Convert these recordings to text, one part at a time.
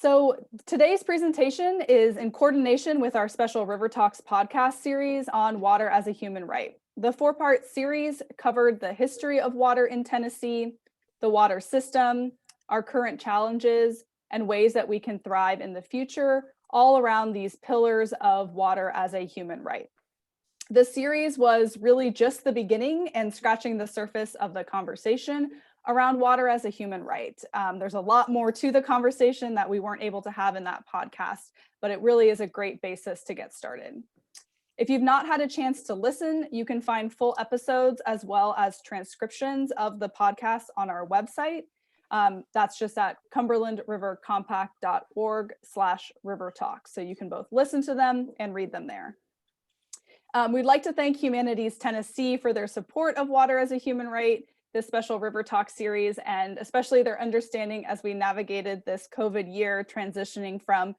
So today's presentation is in coordination with our special River Talks podcast series on water as a human right. The four-part series covered the history of water in Tennessee, the water system, our current challenges, and ways that we can thrive in the future, all around these pillars of water as a human right. The series was really just the beginning and scratching the surface of the conversation around water as a human right. There's a lot more to the conversation that we weren't able to have in that podcast, but it really is a great basis to get started. If you've not had a chance to listen, you can find full episodes as well as transcriptions of the podcast on our website. That's just at cumberlandrivercompact.org/rivertalk. So you can both listen to them and read them there. We'd like to thank Humanities Tennessee for their support of water as a human right, this special River Talk series, and especially their understanding as we navigated this COVID year, transitioning from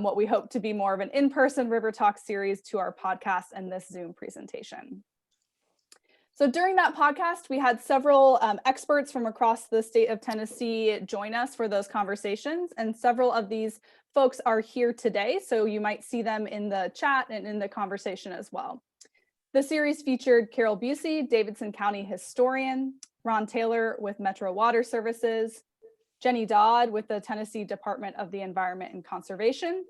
what we hope to be more of an in-person River Talk series to our podcast and this Zoom presentation. So during that podcast, we had several experts from across the state of Tennessee join us for those conversations, and several of these folks are here today, so you might see them in the chat and in the conversation as well. The series featured Carol Busey, Davidson County historian, Ron Taylor with Metro Water Services, Jenny Dodd with the Tennessee Department of the Environment and Conservation,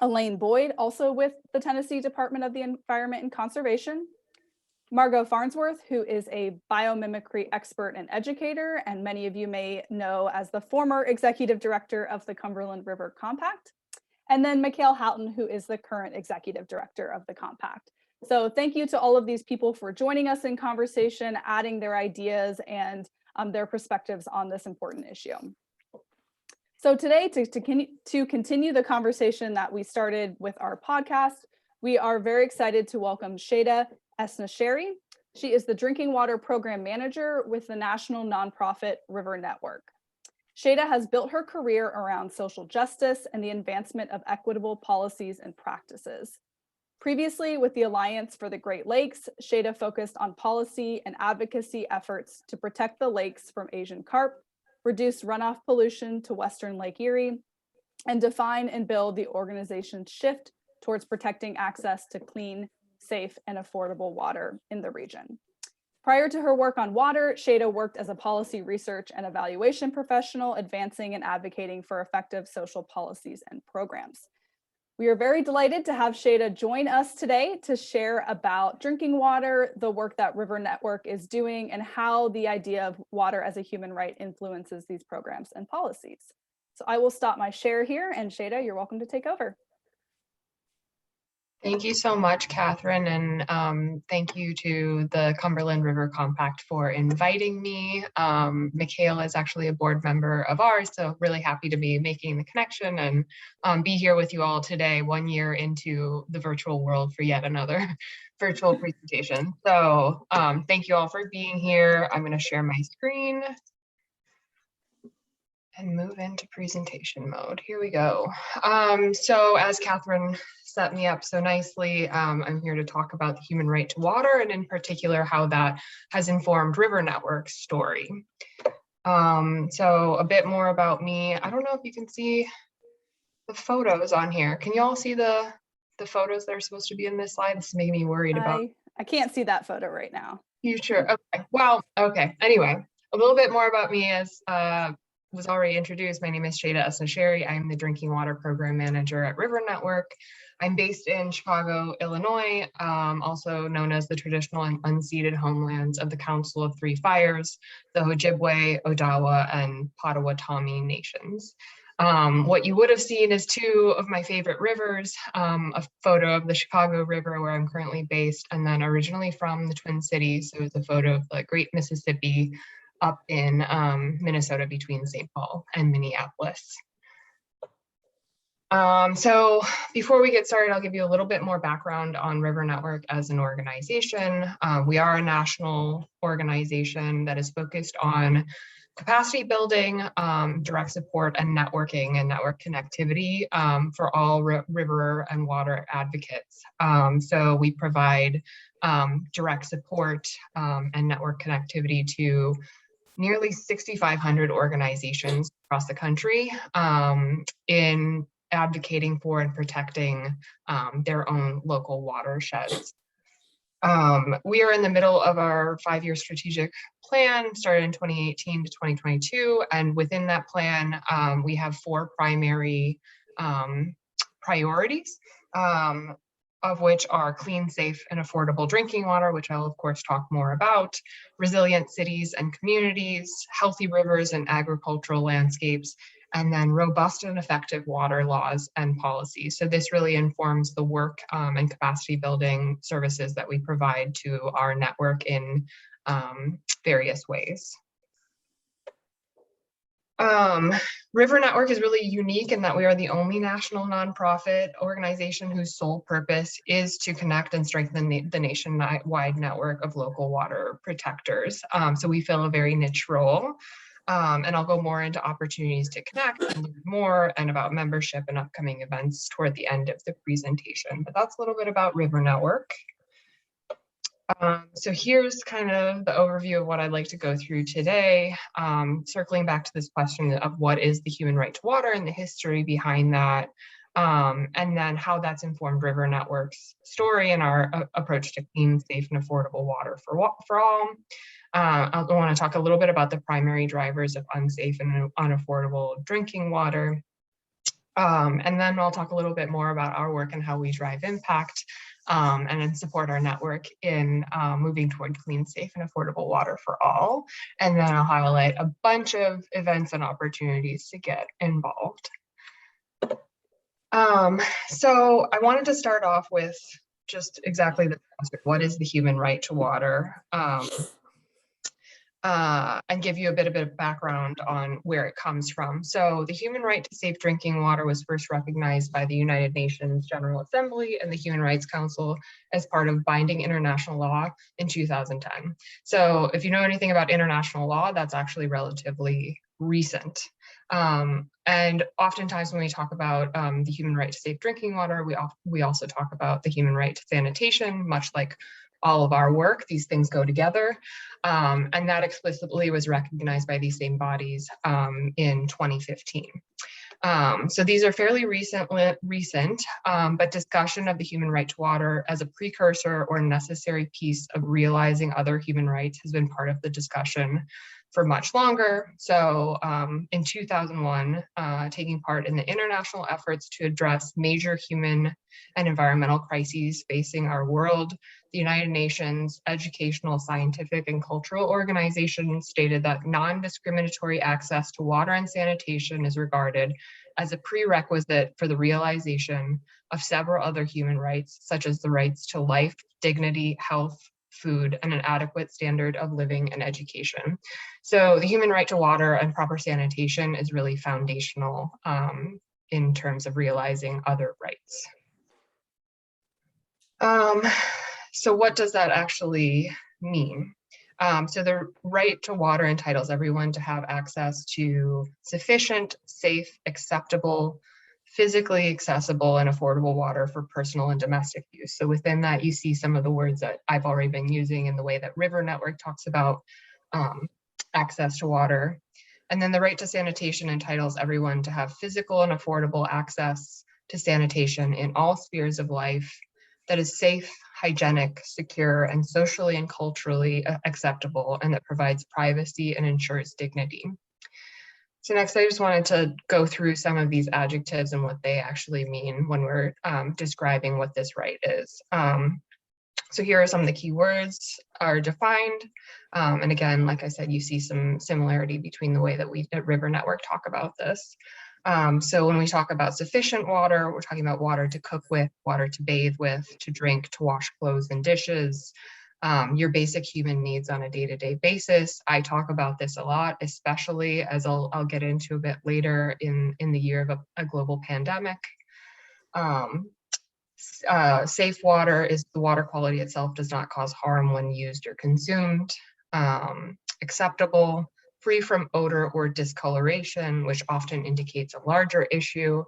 Elaine Boyd, also with the Tennessee Department of the Environment and Conservation, Margot Farnsworth, who is a biomimicry expert and educator, and many of you may know as the former executive director of the Cumberland River Compact, and then Mikhail Houghton, who is the current executive director of the Compact. So thank you to all of these people for joining us in conversation, adding their ideas and their perspectives on this important issue. So today, to continue the conversation that we started with our podcast, we are very excited to welcome Sheyda Esnaashari. She is the Drinking Water Program Manager with the national nonprofit River Network. Sheyda has built her career around social justice and the advancement of equitable policies and practices. Previously, with the Alliance for the Great Lakes, Sheyda focused on policy and advocacy efforts to protect the lakes from Asian carp, reduce runoff pollution to Western Lake Erie, and define and build the organization's shift towards protecting access to clean, safe, and affordable water in the region. Prior to her work on water, Sheyda worked as a policy research and evaluation professional, advancing and advocating for effective social policies and programs. We are very delighted to have Sheyda join us today to share about drinking water, the work that River Network is doing, and how the idea of water as a human right influences these programs and policies. So I will stop my share here, and Sheyda, you're welcome to take over. Thank you so much, Catherine, and thank you to the Cumberland River Compact for inviting me. Mikhail is actually a board member of ours, so really happy to be making the connection and be here with you all today, 1 year into the virtual world for yet another virtual presentation. So thank you all for being here. I'm going to share my screen and move into presentation mode. Here we go. So as Catherine set me up so nicely, I'm here to talk about the human right to water, and in particular how that has informed River Network's story. So a bit more about me. I don't know if you can see the photos on here. Can you all see the photos that are supposed to be in this slide? This is making me worried about. I can't see that photo right now. You sure? Okay. Well, okay. Anyway, a little bit more about me. As was already introduced, my name is Sheyda Esnaashari. I'm the Drinking Water Program Manager at River Network. I'm based in Chicago, Illinois, also known as the traditional and unceded homelands of the Council of Three Fires, the Ojibwe, Odawa, and Potawatomi nations. What you would have seen is two of my favorite rivers, a photo of the Chicago River where I'm currently based, and then originally from the Twin Cities, so it's a photo of the Great Mississippi up in Minnesota between St. Paul and Minneapolis. So before we get started, I'll give you a little bit more background on River Network as an organization. We are a national organization that is focused on capacity building, direct support, and networking and network connectivity for all river and water advocates. So we provide direct support and network connectivity to nearly 6,500 organizations across the country in advocating for and protecting their own local watersheds. We are in the middle of our 5-year strategic plan, started in 2018 to 2022. And within that plan, we have 4 primary priorities, of which are clean, safe, and affordable drinking water, which I'll of course talk more about, resilient cities and communities, healthy rivers and agricultural landscapes, and then robust and effective water laws and policies. So this really informs the work and capacity building services that we provide to our network in various ways. River Network is really unique in that we are the only national nonprofit organization whose sole purpose is to connect and strengthen the nationwide network of local water protectors. So we fill a very niche role. And I'll go more into opportunities to connect and learn more and about membership and upcoming events toward the end of the presentation. But that's a little bit about River Network. So here's kind of the overview of what I'd like to go through today, circling back to this question of what is the human right to water and the history behind that, and then how that's informed River Network's story and our approach to clean, safe, and affordable water for all. I want to talk a little bit about the primary drivers of unsafe and unaffordable drinking water. And then I'll talk a little bit more about our work and how we drive impact and then support our network in moving toward clean, safe, and affordable water for all. And then I'll highlight a bunch of events and opportunities to get involved. So I wanted to start off with just exactly the concept. What is the human right to water? And give you a bit of background on where it comes from. So the human right to safe drinking water was first recognized by the United Nations General Assembly and the Human Rights Council as part of binding international law in 2010. So if you know anything about international law, that's actually relatively recent. And oftentimes when we talk about the human right to safe drinking water, we also talk about the human right to sanitation, much like all of our work. These things go together. And that explicitly was recognized by these same bodies in 2015. So these are fairly recent, but discussion of the human right to water as a precursor or necessary piece of realizing other human rights has been part of the discussion for much longer. So in 2001, taking part in the international efforts to address major human and environmental crises facing our world, the United Nations Educational, Scientific, and Cultural Organization stated that non-discriminatory access to water and sanitation is regarded as a prerequisite for the realization of several other human rights, such as the rights to life, dignity, health, food, and an adequate standard of living and education. So the human right to water and proper sanitation is really foundational in terms of realizing other rights. So what does that actually mean? So the right to water entitles everyone to have access to sufficient, safe, acceptable, physically accessible, and affordable water for personal and domestic use. So within that, you see some of the words that I've already been using in the way that River Network talks about access to water. And then the right to sanitation entitles everyone to have physical and affordable access to sanitation in all spheres of life that is safe, hygienic, secure, and socially and culturally acceptable, and that provides privacy and ensures dignity. So next, I just wanted to go through some of these adjectives and what they actually mean when we're describing what this right is. So here are some of the key words are defined. And again, like I said, you see some similarity between the way that we at River Network talk about this. So when we talk about sufficient water, we're talking about water to cook with, water to bathe with, to drink, to wash clothes and dishes, your basic human needs on a day-to-day basis. I talk about this a lot, especially as I'll get into a bit later in the year of a global pandemic. Safe water is the water quality itself does not cause harm when used or consumed. Acceptable, free from odor or discoloration, which often indicates a larger issue.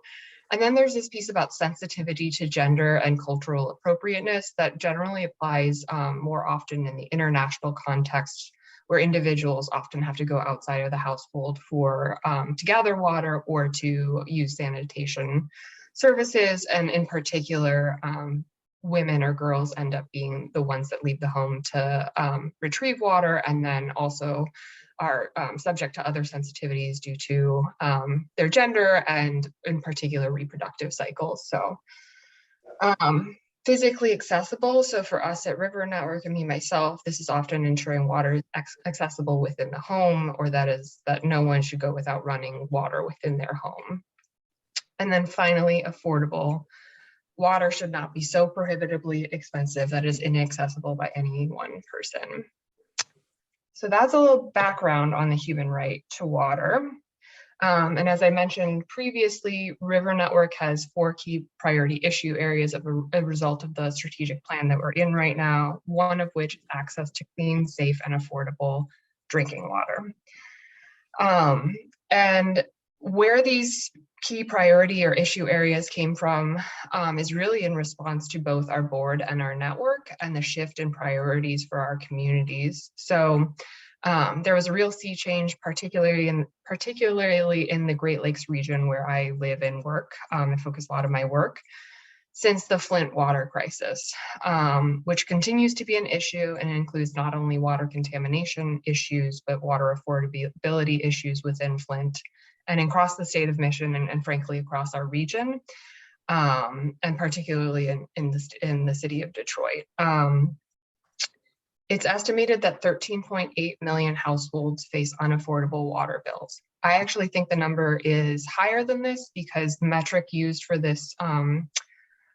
And then there's this piece about sensitivity to gender and cultural appropriateness that generally applies more often in the international context where individuals often have to go outside of the household for to gather water or to use sanitation services. And in particular, women or girls end up being the ones that leave the home to retrieve water, and then also are subject to other sensitivities due to their gender and in particular reproductive cycles. So physically accessible. So for us at River Network and me myself, this is often ensuring water is accessible within the home, or that no one should go without running water within their home. And then finally, affordable. Water should not be so prohibitively expensive that is inaccessible by any one person. So that's a little background on the human right to water. And as I mentioned previously, River Network has 4 key priority issue areas of a result of the strategic plan that we're in right now, one of which is access to clean, safe, and affordable drinking water. And where these key priority or issue areas came from is really in response to both our board and our network and the shift in priorities for our communities. So there was a real sea change, particularly in the Great Lakes region where I live and work and focus a lot of my work, since the Flint water crisis, which continues to be an issue and includes not only water contamination issues, but water affordability issues within Flint and across the state of Michigan and frankly across our region, and particularly in the city of Detroit. It's estimated that 13.8 million households face unaffordable water bills. I actually think the number is higher than this because the metric used for this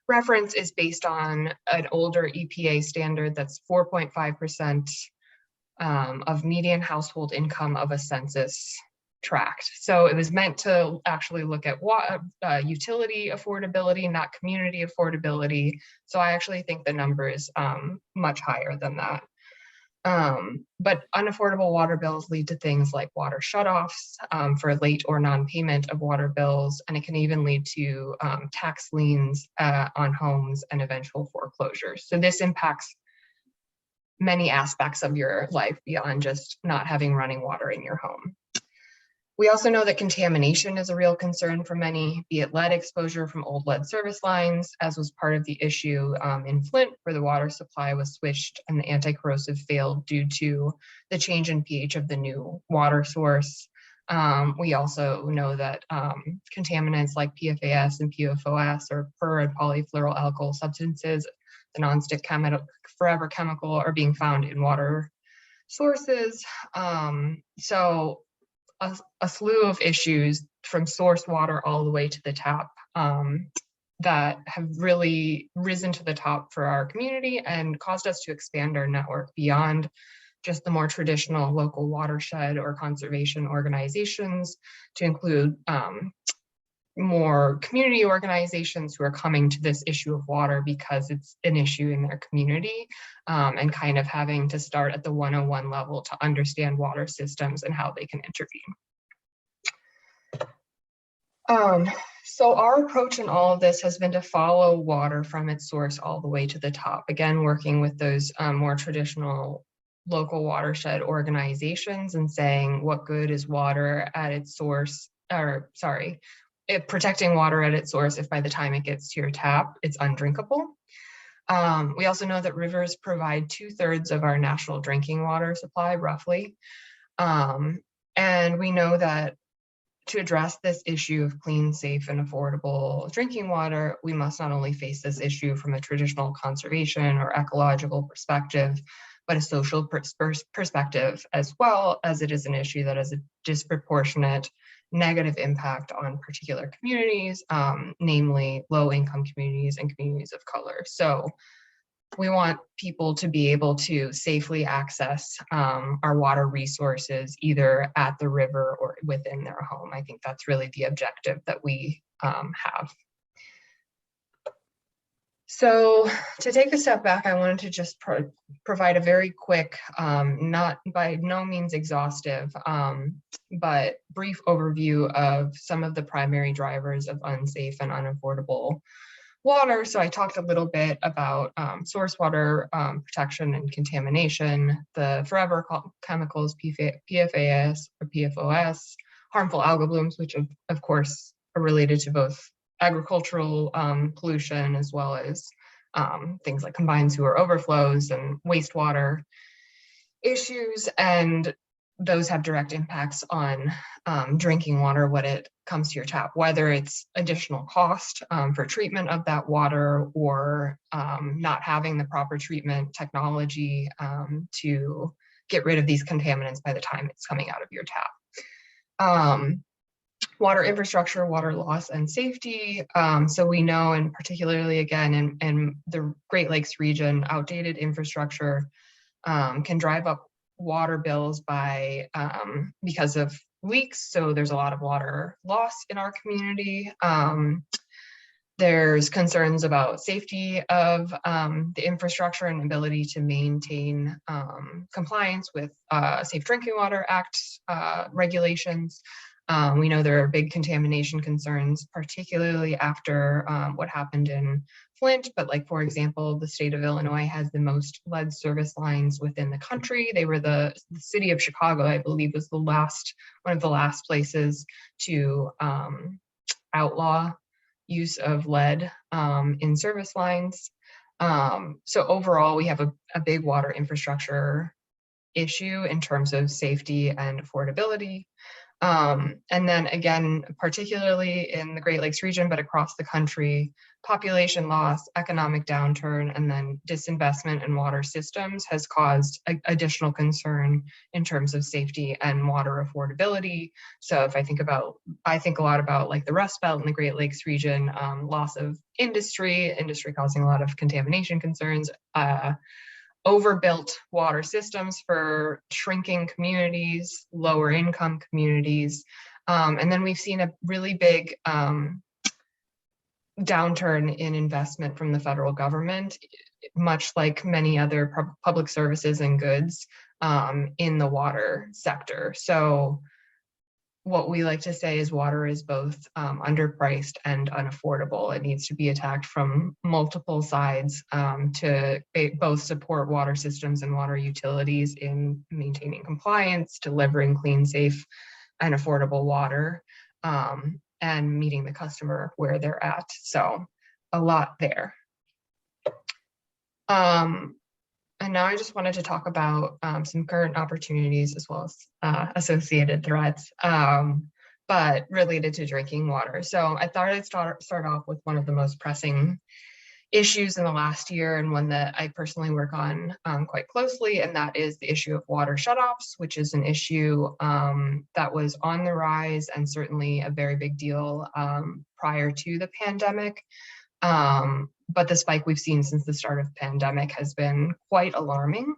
reference is based on an older EPA standard that's 4.5% of median household income of a census tract. So it was meant to actually look at utility affordability, not community affordability. So I actually think the number is much higher than that. But unaffordable water bills lead to things like water shutoffs for late or non-payment of water bills, and it can even lead to tax liens on homes and eventual foreclosures. So this impacts many aspects of your life beyond just not having running water in your home. We also know that contamination is a real concern for many, be it lead exposure from old lead service lines, as was part of the issue in Flint, where the water supply was switched and the anti-corrosive failed due to the change in pH of the new water source. We also know that contaminants like PFAS and PFOS, or per and polyfluoroalkyl substances, the nonstick forever chemical, are being found in water sources. So a slew of issues from source water all the way to the tap that have really risen to the top for our community and caused us to expand our network beyond just the more traditional local watershed or conservation organizations to include more community organizations who are coming to this issue of water because it's an issue in their community, and kind of having to start at the 101 level to understand water systems and how they can intervene. So our approach in all of this has been to follow water from its source all the way to the top. Again, working with those more traditional local watershed organizations and saying what good is water at its source, or sorry, protecting water at its source if by the time it gets to your tap, it's undrinkable. We also know that rivers provide 2/3 of our national drinking water supply, roughly. And we know that to address this issue of clean, safe, and affordable drinking water, we must not only face this issue from a traditional conservation or ecological perspective, but a social perspective, as well as it is an issue that has a disproportionate negative impact on particular communities, namely low-income communities and communities of color. So we want people to be able to safely access our water resources either at the river or within their home. I think that's really the objective that we have. So to take a step back, I wanted to just provide a very quick, not by no means exhaustive, but brief overview of some of the primary drivers of unsafe and unaffordable water. So I talked a little bit about source water protection and contamination, the forever chemicals, PFAS or PFOS, harmful algal blooms, which of course are related to both agricultural pollution as well as things like combined sewer overflows and wastewater issues. And those have direct impacts on drinking water when it comes to your tap, whether it's additional cost for treatment of that water or not having the proper treatment technology to get rid of these contaminants by the time it's coming out of your tap. Water infrastructure, water loss, and safety. So we know, and particularly again in the Great Lakes region, outdated infrastructure can drive up water bills by because of leaks. So there's a lot of water loss in our community. There's concerns about safety of the infrastructure and ability to maintain compliance with Safe Drinking Water Act regulations. We know there are big contamination concerns, particularly after what happened in Flint, but like, for example, the state of Illinois has the most lead service lines within the country. They were the city of Chicago, I believe, was one of the last places to outlaw use of lead in service lines. So overall, we have a big water infrastructure issue in terms of safety and affordability. And then again, particularly in the Great Lakes region, but across the country, population loss, economic downturn, and then disinvestment in water systems has caused additional concern in terms of safety and water affordability. So if I think a lot about like the Rust Belt in the Great Lakes region, loss of industry causing a lot of contamination concerns, overbuilt water systems for shrinking communities, lower income communities. And then we've seen a really big downturn in investment from the federal government, much like many other public services and goods in the water sector. So what we like to say is water is both underpriced and unaffordable. It needs to be attacked from multiple sides to both support water systems and water utilities in maintaining compliance, delivering clean, safe, and affordable water, and meeting the customer where they're at. So a lot there. And now I just wanted to talk about some current opportunities as well as associated threats, but related to drinking water. So I thought I'd start off with one of the most pressing issues in the last year, and one that I personally work on quite closely, and that is the issue of water shutoffs, which is an issue that was on the rise and certainly a very big deal prior to the pandemic. But the spike we've seen since the start of the pandemic has been quite alarming.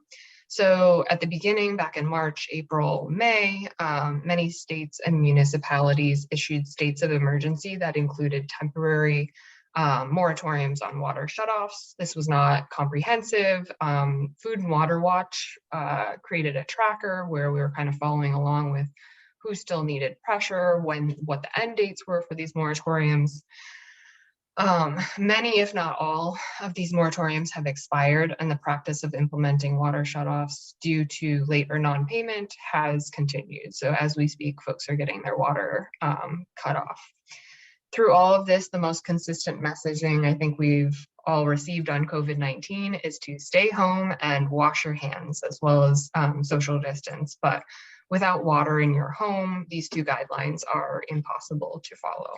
So at the beginning, back in March, April, May, many states and municipalities issued states of emergency that included temporary moratoriums on water shutoffs. This was not comprehensive. Food and Water Watch created a tracker where we were kind of following along with who still needed pressure, what the end dates were for these moratoriums. Many, if not all, of these moratoriums have expired, and the practice of implementing water shutoffs due to late or non-payment has continued. So as we speak, folks are getting their water cut off. Through all of this, the most consistent messaging I think we've all received on COVID-19 is to stay home and wash your hands, as well as social distance. But without water in your home, these two guidelines are impossible to follow.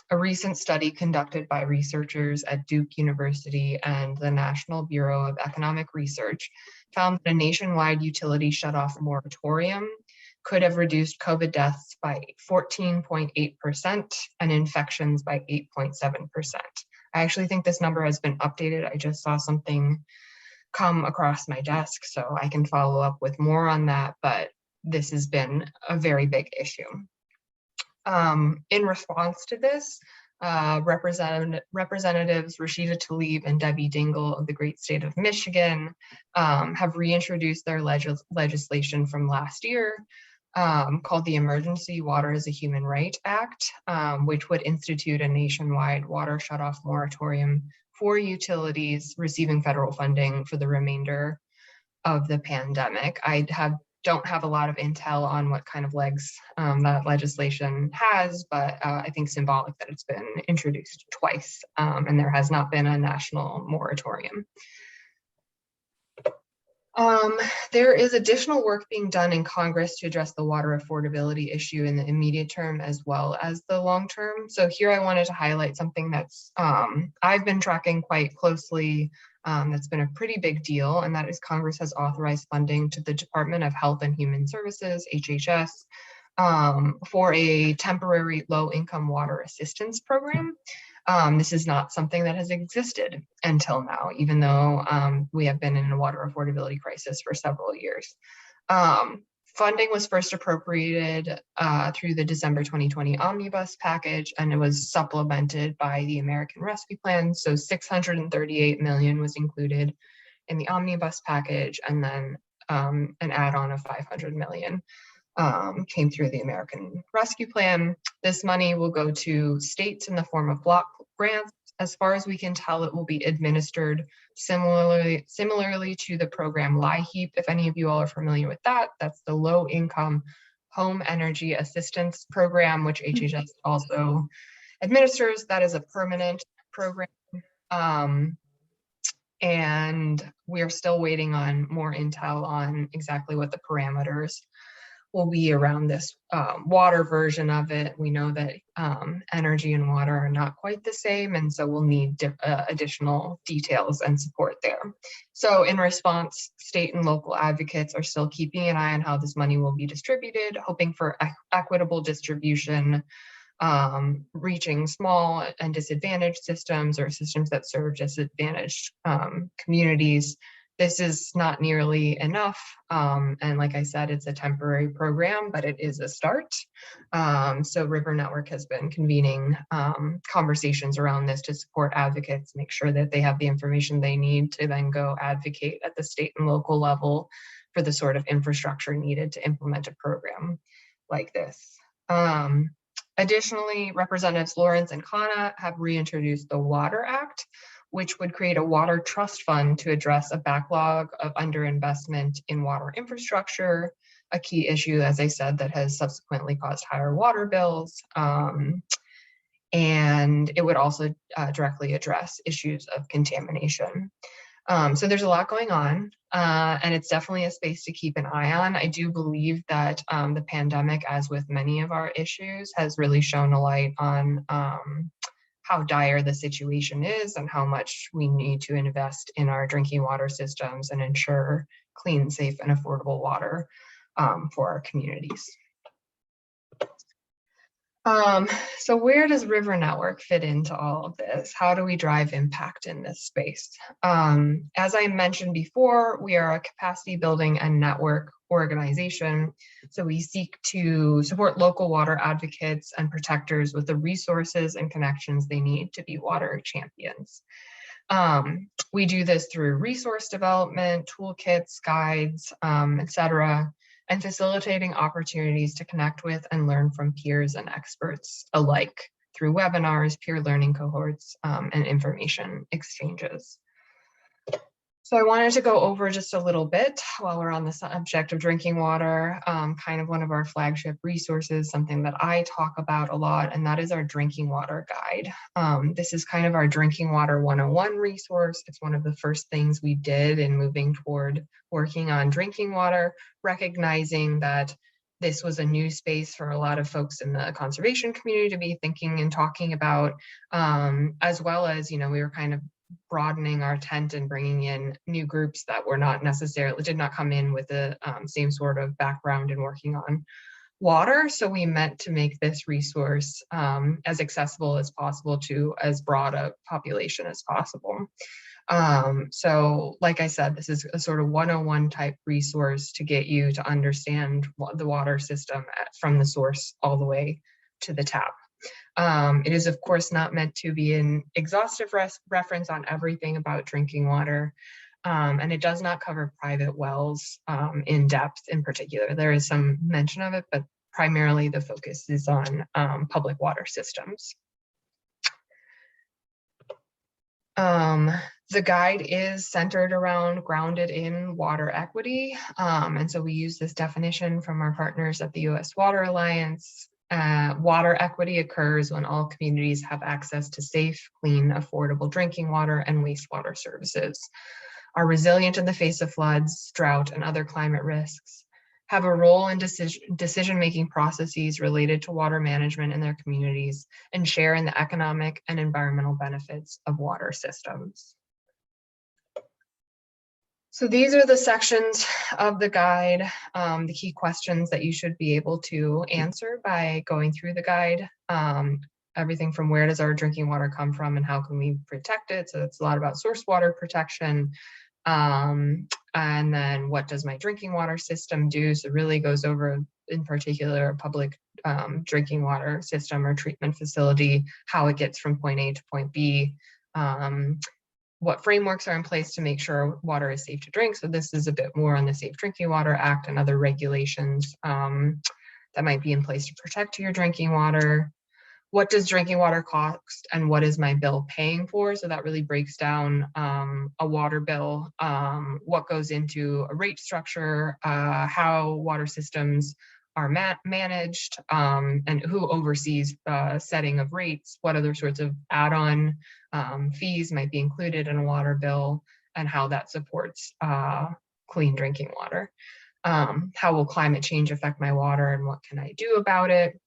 A recent study conducted by researchers at Duke University and the National Bureau of Economic Research found that a nationwide utility shutoff moratorium could have reduced COVID deaths by 14.8% and infections by 8.7%. I actually think this number has been updated. I just saw something come across my desk, so I can follow up with more on that, but this has been a very big issue. In response to this, Representatives Rashida Tlaib and Debbie Dingell of the great state of Michigan have reintroduced their legislation from last year, called the Emergency Water as a Human Right Act, which would institute a nationwide water shutoff moratorium for utilities receiving federal funding for the remainder of the pandemic. Don't have a lot of intel on what kind of legs that legislation has, but I think symbolic that it's been introduced twice, and there has not been a national moratorium. There is additional work being done in Congress to address the water affordability issue in the immediate term as well as the long term. So here I wanted to highlight something that's I've been tracking quite closely. That's been a pretty big deal, and that is Congress has authorized funding to the Department of Health and Human Services, HHS, for a temporary low-income water assistance program. This is not something that has existed until now, even though we have been in a water affordability crisis for several years. Funding was first appropriated through the December 2020 omnibus package, and it was supplemented by the American Rescue Plan. So $638 million was included in the omnibus package, and then an add-on of $500 million came through the American Rescue Plan. This money will go to states in the form of block grants. As far as we can tell, it will be administered similarly to the program LIHEAP. If any of you all are familiar with that, that's the Low Income Home Energy Assistance Program, which HHS also administers. That is a permanent program. And we're still waiting on more intel on exactly what the parameters will be around this water version of it. We know that energy and water are not quite the same, and so we'll need additional details and support there. So in response, state and local advocates are still keeping an eye on how this money will be distributed, hoping for equitable distribution, reaching small and disadvantaged systems or systems that serve disadvantaged communities. This is not nearly enough. And like I said, it's a temporary program, but it is a start. So River Network has been convening conversations around this to support advocates, make sure that they have the information they need to then go advocate at the state and local level for the sort of infrastructure needed to implement a program like this. Additionally, Representatives Lawrence and Khanna have reintroduced the Water Act, which would create a water trust fund to address a backlog of underinvestment in water infrastructure, a key issue, as I said, that has subsequently caused higher water bills. And it would also directly address issues of contamination. So there's a lot going on, and it's definitely a space to keep an eye on. I do believe that the pandemic, as with many of our issues, has really shone a light on how dire the situation is and how much we need to invest in our drinking water systems and ensure clean, safe, and affordable water for our communities. So where does River Network fit into all of this? How do we drive impact in this space? As I mentioned before, we are a capacity building and network organization. So we seek to support local water advocates and protectors with the resources and connections they need to be water champions. We do this through resource development, toolkits, guides, etc., and facilitating opportunities to connect with and learn from peers and experts alike through webinars, peer learning cohorts, and information exchanges. So I wanted to go over just a little bit while we're on the subject of drinking water, kind of one of our flagship resources, something that I talk about a lot, and that is our drinking water guide. This is kind of our drinking water 101 resource. It's one of the first things we did in moving toward working on drinking water, recognizing that this was a new space for a lot of folks in the conservation community to be thinking and talking about, as well as, we were kind of broadening our tent and bringing in new groups that were not necessarily, did not come in with the same sort of background in working on water. So we meant to make this resource as accessible as possible to as broad a population as possible. So like I said, this is a sort of 101 type resource to get you to understand the water system from the source all the way to the tap. It is, of course, not meant to be an exhaustive reference on everything about drinking water. and it does not cover private wells in depth in particular. There is some mention of it, but primarily the focus is on public water systems. The guide is centered around grounded in water equity. And so we use this definition from our partners at the U.S. Water Alliance. Water equity occurs when all communities have access to safe, clean, affordable drinking water and wastewater services, are resilient in the face of floods, drought, and other climate risks, have a role in decision-making processes related to water management in their communities, and share in the economic and environmental benefits of water systems. So these are the sections of the guide, the key questions that you should be able to answer by going through the guide. Everything from where does our drinking water come from and how can we protect it? So it's a lot about source water protection. And then what does my drinking water system do? So it really goes over, in particular, a public drinking water system or treatment facility, how it gets from point A to point B, what frameworks are in place to make sure water is safe to drink. So this is a bit more on the Safe Drinking Water Act and other regulations that might be in place to protect your drinking water. What does drinking water cost and what is my bill paying for? So that really breaks down a water bill, what goes into a rate structure, how water systems are managed, and who oversees setting of rates, what other sorts of add-on fees might be included in a water bill, and how that supports clean drinking water. How will climate change affect my water and what can I do about it?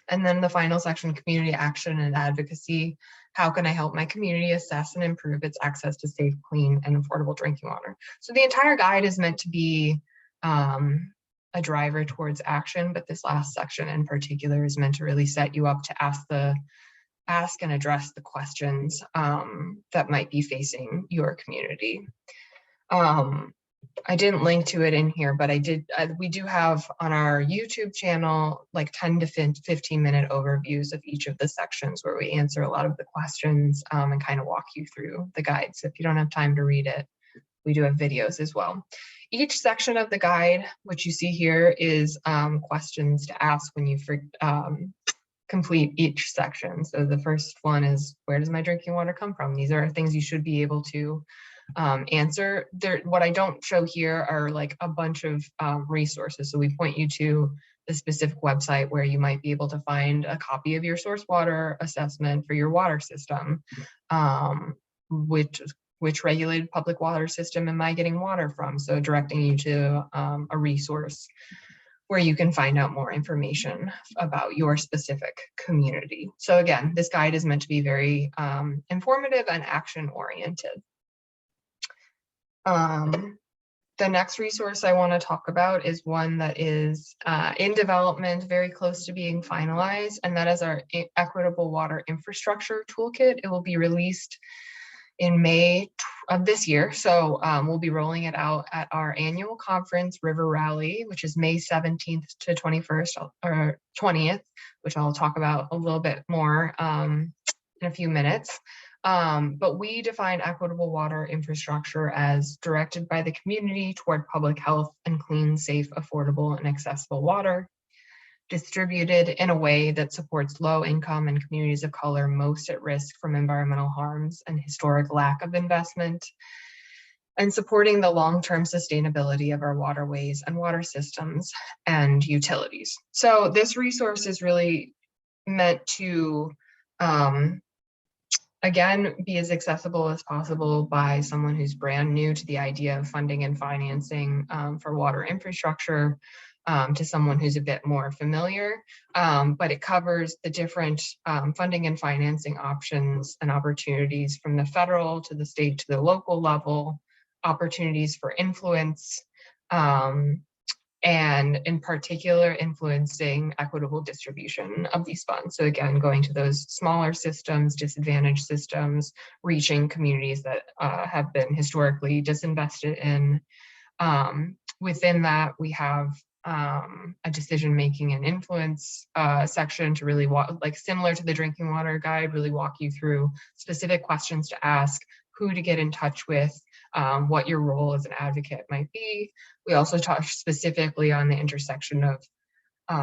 And then the final section, community action and advocacy. How can I help my community assess and improve its access to safe, clean, and affordable drinking water? So the entire guide is meant to be a driver towards action, but this last section in particular is meant to really set you up to ask and address the questions that might be facing your community. I didn't link to it in here, but we do have on our YouTube channel like 10 to 15 minute overviews of each of the sections where we answer a lot of the questions and kind of walk you through the guide. So if you don't have time to read it, we do have videos as well. Each section of the guide, which you see here, is questions to ask when you complete each section. So the first one is, where does my drinking water come from? These are things you should be able to answer. What I don't show here are like a bunch of resources. So we point you to the specific website where you might be able to find a copy of your source water assessment for your water system. Which regulated public water system am I getting water from? So directing you to a resource where you can find out more information about your specific community. So again, this guide is meant to be very informative and action-oriented. The next resource I want to talk about is one that is in development, very close to being finalized, and that is our Equitable Water Infrastructure Toolkit. It will be released in May of this year. So we'll be rolling it out at our annual conference, River Rally, which is May 17th to 21st or 20th, which I'll talk about a little bit more in a few minutes. But we define equitable water infrastructure as directed by the community toward public health and clean, safe, affordable, and accessible water, distributed in a way that supports low income and communities of color most at risk from environmental harms and historic lack of investment, and supporting the long-term sustainability of our waterways and water systems and utilities. So this resource is really meant to again, be as accessible as possible by someone who's brand new to the idea of funding and financing for water infrastructure, to someone who's a bit more familiar, but it covers the different funding and financing options and opportunities from the federal to the state to the local level, opportunities for influence, and in particular influencing equitable distribution of these funds. So again, going to those smaller systems, disadvantaged systems, reaching communities that have been historically disinvested in. Within that, we have a decision-making and influence section to really walk, like similar to the drinking water guide, really walk you through specific questions to ask, who to get in touch with, what your role as an advocate might be. We also touched specifically on the intersection of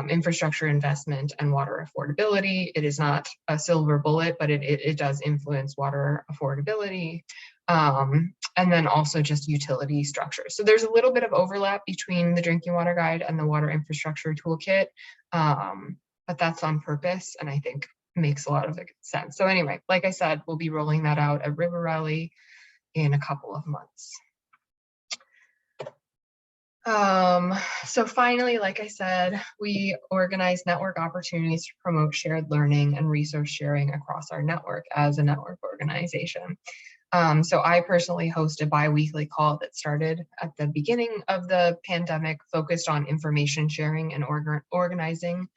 infrastructure investment and water affordability. It is not a silver bullet, but it does influence water affordability. And then also just utility structure. So there's a little bit of overlap between the drinking water guide and the water infrastructure toolkit, but that's on purpose and I think makes a lot of sense. So anyway, like I said, we'll be rolling that out at River Rally in a couple of months. So finally, like I said, we organize network opportunities to promote shared learning and resource sharing across our network as a network organization. So I personally host a bi-weekly call that started at the beginning of the pandemic, focused on information sharing and organizing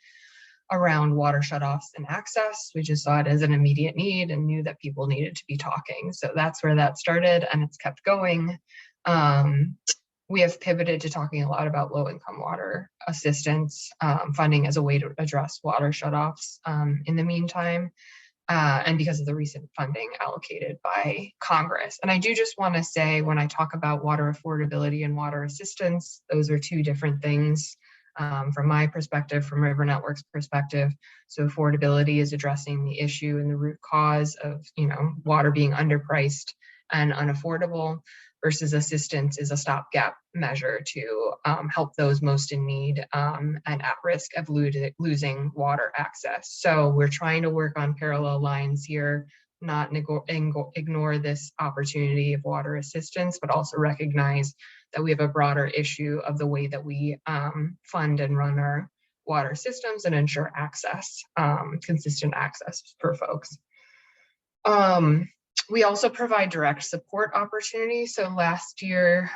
around water shutoffs and access. We just saw it as an immediate need and knew that people needed to be talking. So that's where that started and it's kept going. We have pivoted to talking a lot about low-income water assistance funding as a way to address water shutoffs in the meantime, and because of the recent funding allocated by Congress. And I do just want to say, when I talk about water affordability and water assistance, those are two different things from my perspective, from River Network's perspective. So affordability is addressing the issue and the root cause of, water being underpriced and unaffordable, versus assistance is a stopgap measure to help those most in need and at risk of losing water access. So we're trying to work on parallel lines here, not ignore this opportunity of water assistance, but also recognize that we have a broader issue of the way that we fund and run our water systems and ensure access, consistent access for folks. We also provide direct support opportunities. So last year,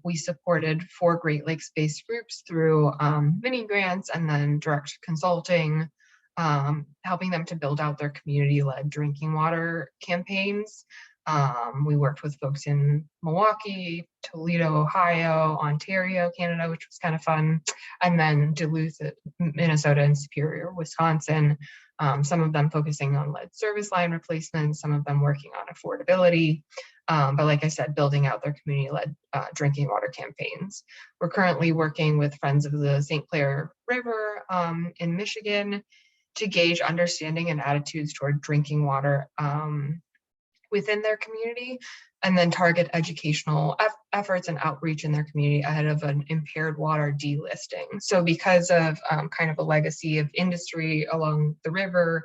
we supported 4 Great Lakes-based groups through mini grants and then direct consulting, helping them to build out their community-led drinking water campaigns. We worked with folks in Milwaukee, Toledo, Ohio, Ontario, Canada, which was kind of fun, and then Duluth, Minnesota, and Superior, Wisconsin. Some of them focusing on lead service line replacement, some of them working on affordability, but like I said, building out their community-led drinking water campaigns. We're currently working with Friends of the St. Clair River in Michigan to gauge understanding and attitudes toward drinking water within their community, and then target educational efforts and outreach in their community ahead of an impaired water delisting. So because of kind of a legacy of industry along the river,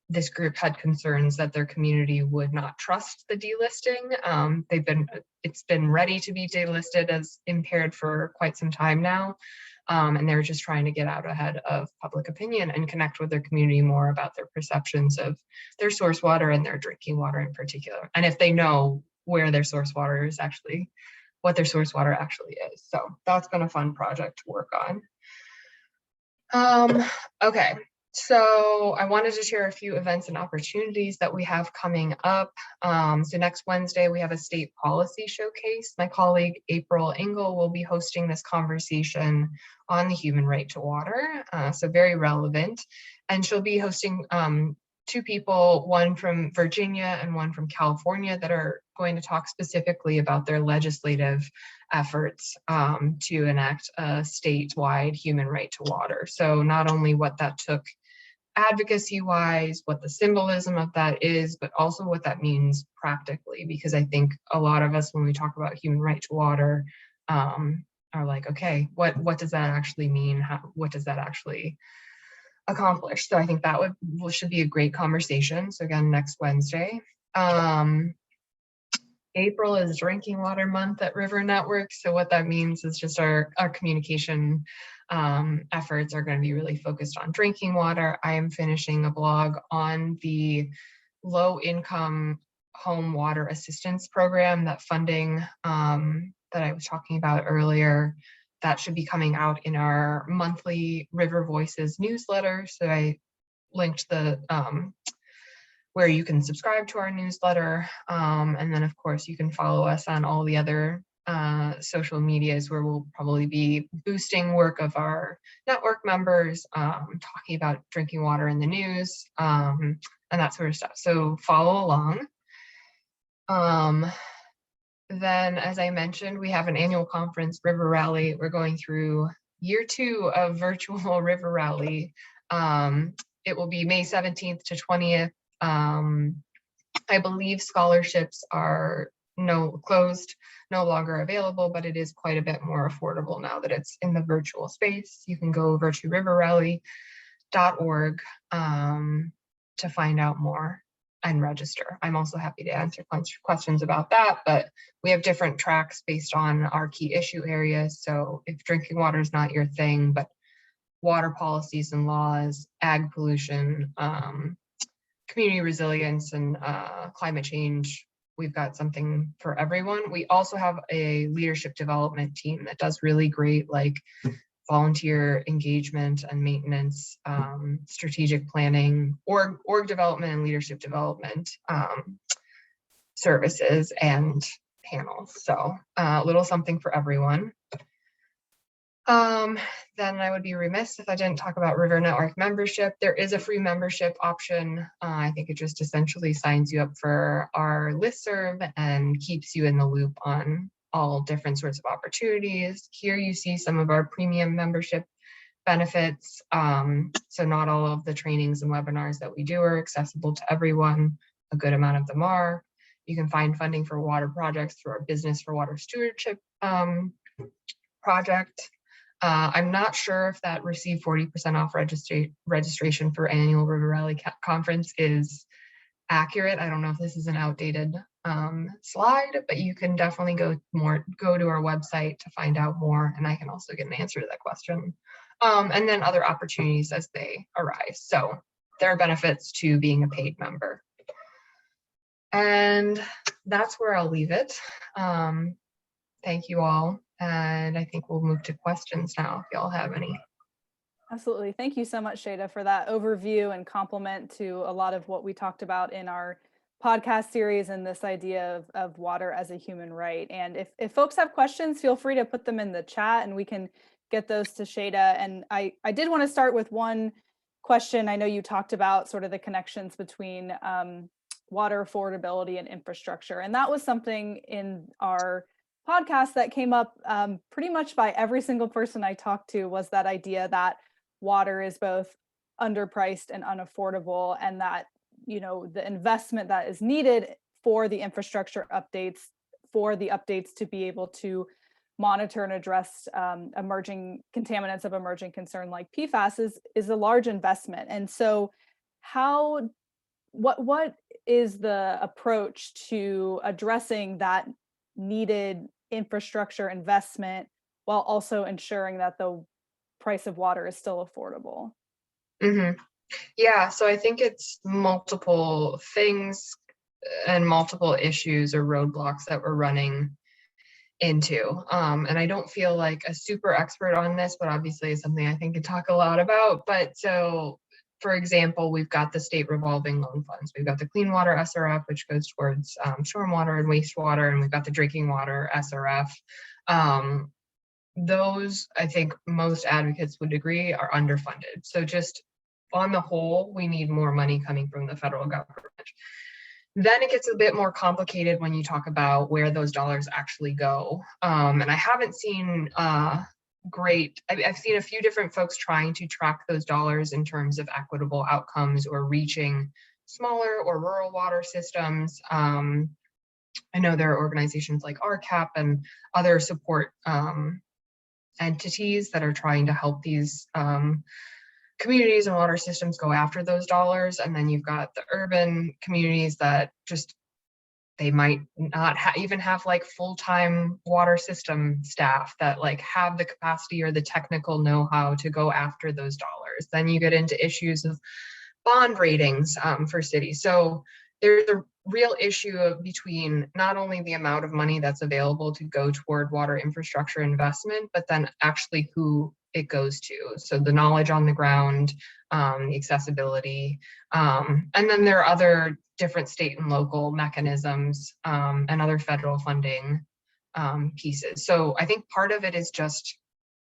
this group had concerns that their community would not trust the delisting. It's been ready to be delisted as impaired for quite some time now. And they're just trying to get out ahead of public opinion and connect with their community more about their perceptions of their source water and their drinking water in particular. And if they know where their source water is actually, what their source water actually is. So that's been a fun project to work on. Okay, so I wanted to share a few events and opportunities that we have coming up. So next Wednesday, we have a state policy showcase. My colleague, April Engel, will be hosting this conversation on the human right to water, so very relevant. And she'll be hosting 2 people, one from Virginia and one from California, that are going to talk specifically about their legislative efforts to enact a statewide human right to water. So not only what that took advocacy-wise, what the symbolism of that is, but also what that means practically, because I think a lot of us, when we talk about human right to water, are like, okay, what does that actually mean? What does that actually accomplish? So I think that should be a great conversation. So again, next Wednesday. April is Drinking Water Month at River Network. So what that means is just our communication efforts are going to be really focused on drinking water. I am finishing a blog on the low-income home water assistance program, that funding that I was talking about earlier. That should be coming out in our monthly River Voices newsletter. So I linked the where you can subscribe to our newsletter. And then of course you can follow us on all the other social medias, where we'll probably be boosting work of our network members, talking about drinking water in the news, and that sort of stuff. So follow along. Um, then, as I mentioned, we have an annual conference, River Rally. We're going through year 2 of virtual River Rally. It will be May 17th to 20th. I believe scholarships are closed, no longer available, but it is quite a bit more affordable now that it's in the virtual space. You can go over to riverrally.org to find out more and register. I'm also happy to answer questions about that, but we have different tracks based on our key issue areas. So if drinking water is not your thing, but water policies and laws, ag pollution, community resilience, and climate change, we've got something for everyone. We also have a leadership development team that does really great, like volunteer engagement and maintenance, strategic planning, org development and leadership development services and panels. So a little something for everyone. Then I would be remiss if I didn't talk about River Network membership. There is a free membership option. I think it just essentially signs you up for our listserv and keeps you in the loop on all different sorts of opportunities. Here you see some of our premium membership benefits. So not all of the trainings and webinars that we do are accessible to everyone. A good amount of them are. You can find funding for water projects through our Business for Water Stewardship project. I'm not sure if that receive 40% off registration for annual River Rally conference is accurate. I don't know if this is an outdated slide, but you can definitely go to our website to find out more, and I can also get an answer to that question. And then other opportunities as they arise. So there are benefits to being a paid member. And that's where I'll leave it. Thank you all. And I think we'll move to questions now if y'all have any. Absolutely. Thank you so much, Shayda, for that overview and compliment to a lot of what we talked about in our podcast series and this idea of water as a human right. And if folks have questions, feel free to put them in the chat and we can get those to Shayda. And I did want to start with one question. I know you talked about sort of the connections between water affordability and infrastructure. And that was something in our podcast that came up pretty much by every single person I talked to, was that idea that water is both underpriced and unaffordable, and that, you know, the investment that is needed for the infrastructure updates, for the updates to be able to monitor and address emerging contaminants of emerging concern like PFAS is a large investment. And so what is the approach to addressing that needed infrastructure investment while also ensuring that the price of water is still affordable? Mm-hmm. Yeah, so I think it's multiple things and multiple issues or roadblocks that we're running into. And I don't feel like a super expert on this, but obviously it's something I think can talk a lot about. But so, for example, we've got the state revolving loan funds. We've got the clean water SRF, which goes towards stormwater and wastewater, and we've got the drinking water SRF. Those, I think most advocates would agree, are underfunded. So just on the whole, we need more money coming from the federal government. Then it gets a bit more complicated when you talk about where those dollars actually go. And I haven't seen I've seen a few different folks trying to track those dollars in terms of equitable outcomes or reaching smaller or rural water systems. I know there are organizations like RCAP and other support entities that are trying to help these communities and water systems go after those dollars. And then you've got the urban communities that just, they might not even have like full-time water system staff that like have the capacity or the technical know-how to go after those dollars. Then you get into issues of bond ratings for cities. So there's a real issue between not only the amount of money that's available to go toward water infrastructure investment, but then actually who it goes to. So the knowledge on the ground, the accessibility, and then there are other different state and local mechanisms and other federal funding pieces. So I think part of it is just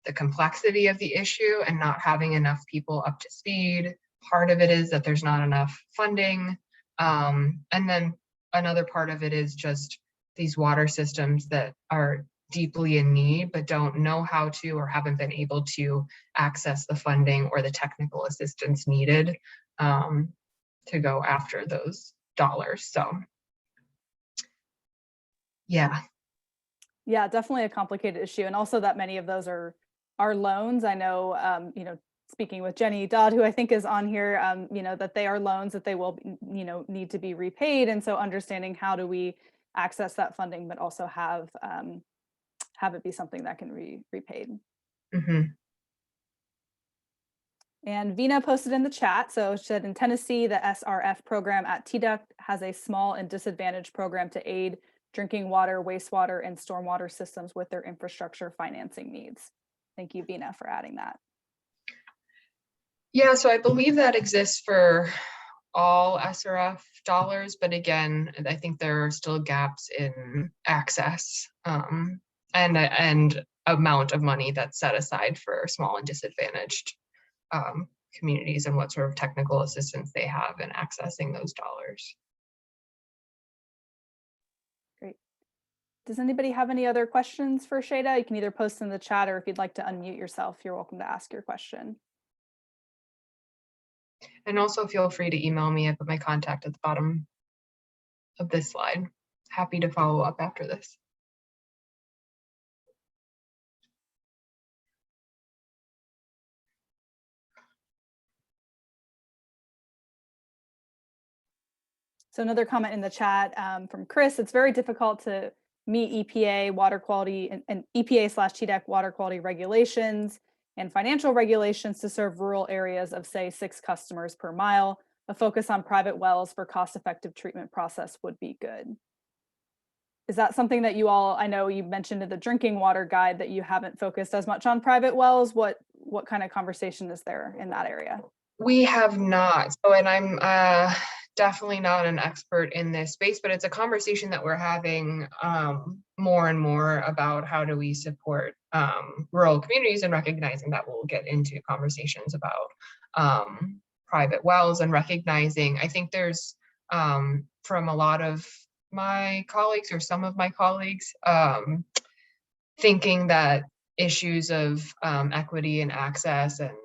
the complexity of the issue and not having enough people up to speed. Part of it is that there's not enough funding. And then another part of it is just these water systems that are deeply in need, but don't know how to or haven't been able to access the funding or the technical assistance needed to go after those dollars. So, yeah. Yeah, definitely a complicated issue. And also that many of those are loans. I know, speaking with Jenny Dodd, who I think is on here, that they are loans that they will, need to be repaid. And so understanding how do we access that funding, but also have it be something that can be repaid. Mm-hmm. And Vina posted in the chat. So she said in Tennessee, the SRF program at TDUC has a small and disadvantaged program to aid drinking water, wastewater, and stormwater systems with their infrastructure financing needs. Thank you, Vina, for adding that. Yeah, so I believe that exists for all SRF dollars, but again, I think there are still gaps in access and amount of money that's set aside for small and disadvantaged communities and what sort of technical assistance they have in accessing those dollars. Great. Does anybody have any other questions for Shayda? You can either post in the chat, or if you'd like to unmute yourself, you're welcome to ask your question. And also feel free to email me. I put my contact at the bottom of this slide. Happy to follow up after this. So another comment in the chat from Chris, it's very difficult to meet EPA water quality and EPA/TDEC water quality regulations and financial regulations to serve rural areas of, say, 6 customers per mile. A focus on private wells for cost-effective treatment process would be good. Is that something that you all, I know you mentioned in the drinking water guide that you haven't focused as much on private wells. What kind of conversation is there in that area? We have not. So, and I'm definitely not an expert in this space, but it's a conversation that we're having more and more about how do we support rural communities, and recognizing that we'll get into conversations about private wells and recognizing, I think there's from a lot of my colleagues or some of my colleagues thinking that issues of equity and access and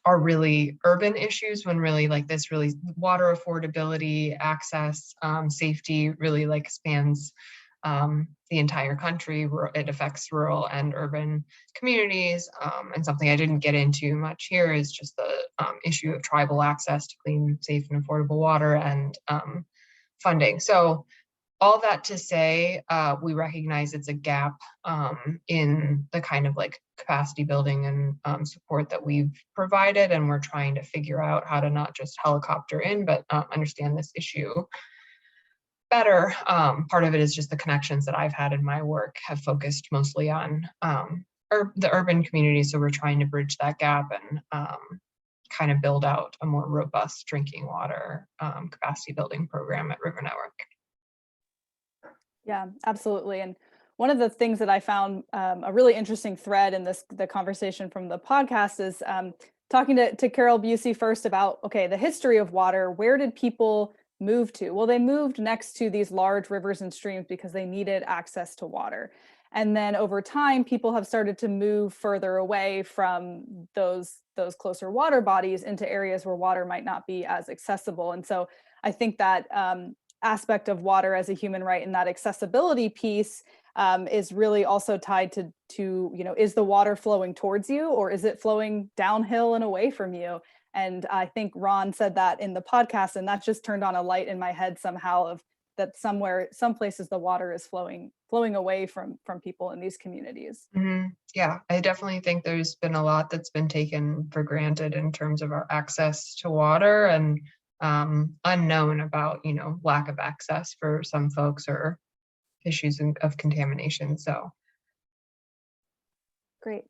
are really urban issues, when really like this really water affordability, access, safety really like spans the entire country. It affects rural and urban communities. And something I didn't get into much here is just the issue of tribal access to clean, safe, and affordable water and funding. So all that to say, we recognize it's a gap in the kind of like capacity building and support that we've provided, and we're trying to figure out how to not just helicopter in, but understand this issue better. Part of it is just the connections that I've had in my work have focused mostly on the urban communities, so we're trying to bridge that gap and kind of build out a more robust drinking water capacity building program at River Network. Yeah, absolutely. And one of the things that I found a really interesting thread in the conversation from the podcast is talking to Carol Busey first about, okay, the history of water. Where did people move to? Well, they moved next to these large rivers and streams because they needed access to water. And then over time, people have started to move further away from those closer water bodies into areas where water might not be as accessible. And so I think that aspect of water as a human right and that accessibility piece is really also tied to is the water flowing towards you, or is it flowing downhill and away from you? And I think Ron said that in the podcast, and that just turned on a light in my head somehow of that some places the water is flowing away from people in these communities. Mm-hmm. Yeah, I definitely think there's been a lot that's been taken for granted in terms of our access to water, and unknown about, lack of access for some folks or issues of contamination. So. Great.